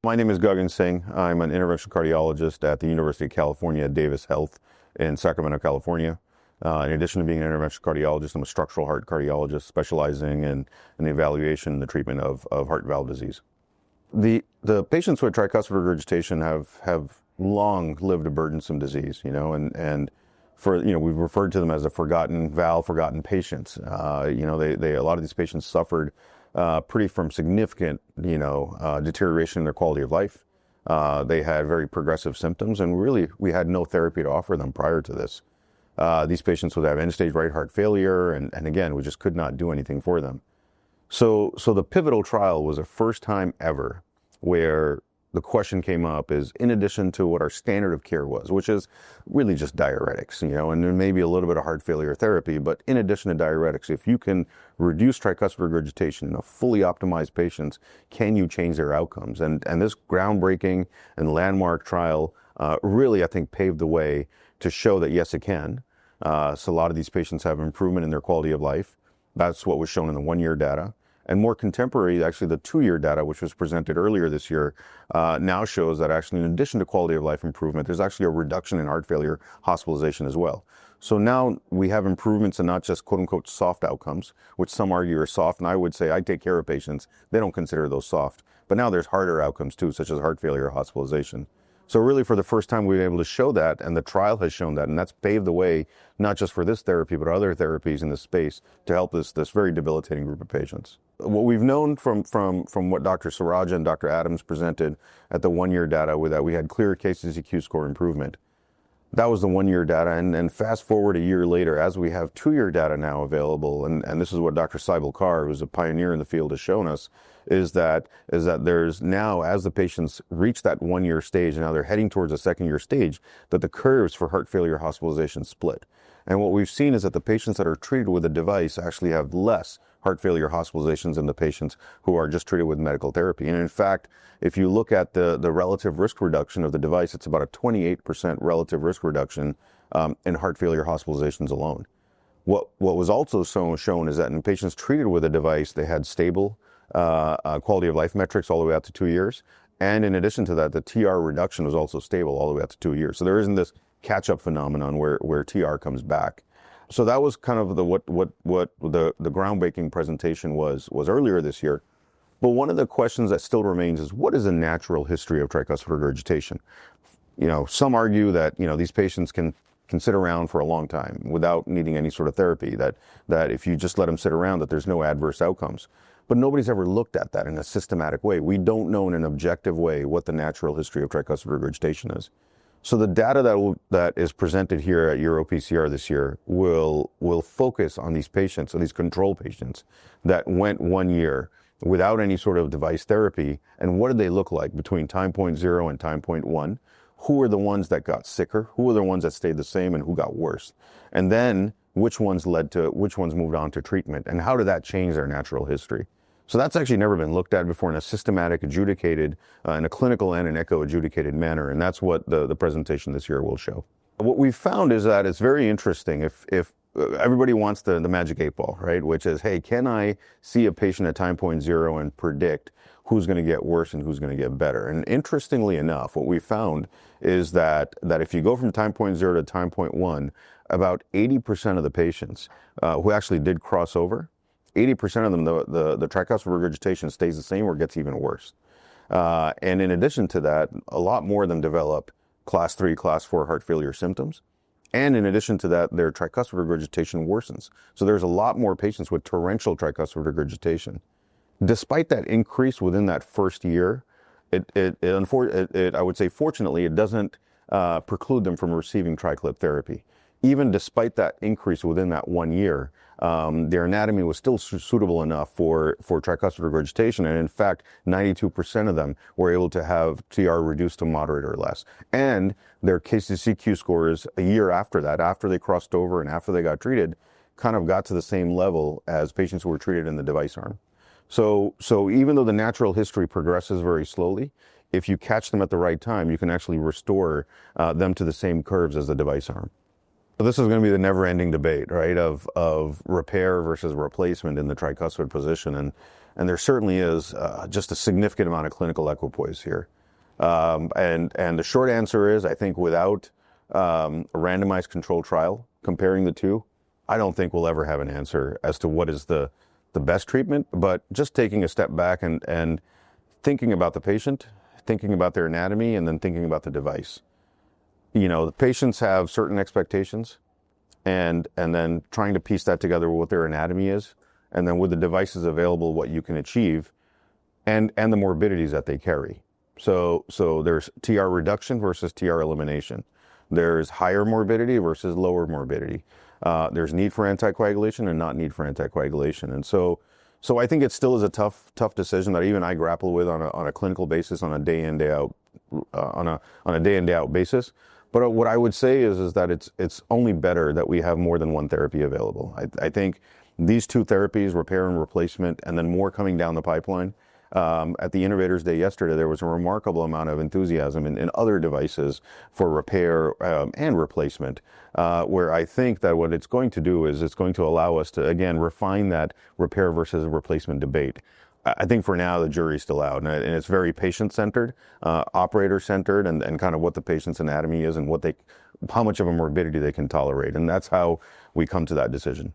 My name is Gagan Singh. I'm an interventional cardiologist at the University of California, Davis Health in Sacramento, California. In addition to being an interventional cardiologist, I'm a structural heart cardiologist specializing in the evaluation and the treatment of heart valve disease. The patients with tricuspid regurgitation have long lived a burdensome disease, and we've referred to them as a forgotten valve, forgotten patients. A lot of these patients suffered from significant, deterioration in their quality of life. They had very progressive symptoms, and really we had no therapy to offer them prior to this. These patients would have end-stage right heart failure, and again, we just could not do anything for them. So the pivotal trial was a first time ever where the question came up is, in addition to what our standard of care was, which is really just diuretics, and there may be a little bit of heart failure therapy, but in addition to diuretics, if you can reduce tricuspid regurgitation in a fully optimized patients, can you change their outcomes? And this groundbreaking and landmark trial really, I think, paved the way to show that yes, it can. So a lot of these patients have improvement in their quality of life. That's what was shown in the 1-year data. And more contemporary, actually the 2-year data, which was presented earlier this year, now shows that actually in addition to quality of life improvement, there's actually a reduction in heart failure hospitalization as well. So now we have improvements in not just quote unquote soft outcomes, which some argue are soft, and I would say I take care of patients, they don't consider those soft. But now there's harder outcomes too, such as heart failure hospitalization. So really for the first time we've been able to show that, and the trial has shown that, and that's paved the way not just for this therapy, but other therapies in this space to help this very debilitating group of patients. What we've known from what Dr. Saraja and Dr. Adams presented at the 1-year data was that we had clear KCCQ score improvement. That was the 1-year data, and fast forward a year later, as we have 2-year data now available, and this is what Dr. Saibal Kar, who's a pioneer in the field, has shown us, is that there's now, as the patients reach that 1-year stage, and now they're heading towards a 2nd-year stage, that the curves for heart failure hospitalization split. And what we've seen is that the patients that are treated with a device actually have less heart failure hospitalizations than the patients who are just treated with medical therapy. And in fact, if you look at the relative risk reduction of the device, it's about a 28% relative risk reduction in heart failure hospitalizations alone. What was also shown is that in patients treated with a device, they had stable quality of life metrics all the way out to 2 years. And in addition to that, the TR reduction was also stable all the way out to 2 years. So there isn't this catch-up phenomenon where TR comes back. So that was kind of what the groundbreaking presentation was earlier this year. But one of the questions that still remains is, what is the natural history of tricuspid regurgitation? Some argue that these patients can sit around for a long time without needing any sort of therapy, that if you just let them sit around, that there's no adverse outcomes. But nobody's ever looked at that in a systematic way. We don't know in an objective way what the natural history of tricuspid regurgitation is. So the data that is presented here at EuroPCR this year will focus on these patients, on these control patients that went 1 year without any sort of device therapy, and what did they look like between time point 0 and time point 1? Who were the ones that got sicker? Who were the ones that stayed the same, and who got worse? And then which ones moved on to treatment, and how did that change their natural history? So that's actually never been looked at before in a systematic, adjudicated, in a clinical and an echo adjudicated manner, and that's what the presentation this year will show. What we've found is that it's very interesting if everybody wants the magic 8 ball, right? Which is, hey, can I see a patient at time point 0 and predict who's going to get worse and who's going to get better? And interestingly enough, what we found is that if you go from time point 0 to time point 1, about 80% of the patients who actually did cross over, 80% of them, the tricuspid regurgitation stays the same or gets even worse. And in addition to that, a lot more of them develop class 3, class 4 heart failure symptoms. And in addition to that, their tricuspid regurgitation worsens. So there's a lot more patients with torrential tricuspid regurgitation. Despite that increase within that first year, I would say fortunately, it doesn't preclude them from receiving TriClip therapy. Even despite that increase within that 1 year, their anatomy was still suitable enough for tricuspid regurgitation, and in fact, 92% of them were able to have TR reduced to moderate or less. And their KCCQ scores a year after that, after they crossed over and after they got treated, kind of got to the same level as patients who were treated in the device arm. So even though the natural history progresses very slowly, if you catch them at the right time, you can actually restore them to the same curves as the device arm. This is going to be the never-ending debate, right, of repair versus replacement in the tricuspid position, and there certainly is just a significant amount of clinical equipoise here. And the short answer is, I think without a randomized controlled trial comparing the two, I don't think we'll ever have an answer as to what is the best treatment. But just taking a step back and thinking about the patient, thinking about their anatomy, and then thinking about the device. You know, the patients have certain expectations, and then trying to piece that together with what their anatomy is, and then with the devices available, what you can achieve, and the morbidities that they carry. So there's TR reduction versus TR elimination. There's higher morbidity versus lower morbidity. There's need for anticoagulation and not need for anticoagulation. And so I think it still is a tough decision that even I grapple with on a clinical basis, on a day in, day out, on a day in, day out basis. But what I would say is that it's only better that we have more than one therapy available. I think these two therapies, repair and replacement, and then more coming down the pipeline. At the Innovators Day yesterday, there was a remarkable amount of enthusiasm in other devices for repair and replacement, where I think that what it's going to do is it's going to allow us to, again, refine that repair versus replacement debate. I think for now, the jury's still out, and it's very patient-centered, operator-centered, and kind of what the patient's anatomy is and how much of a morbidity they can tolerate. And that's how we come to that decision.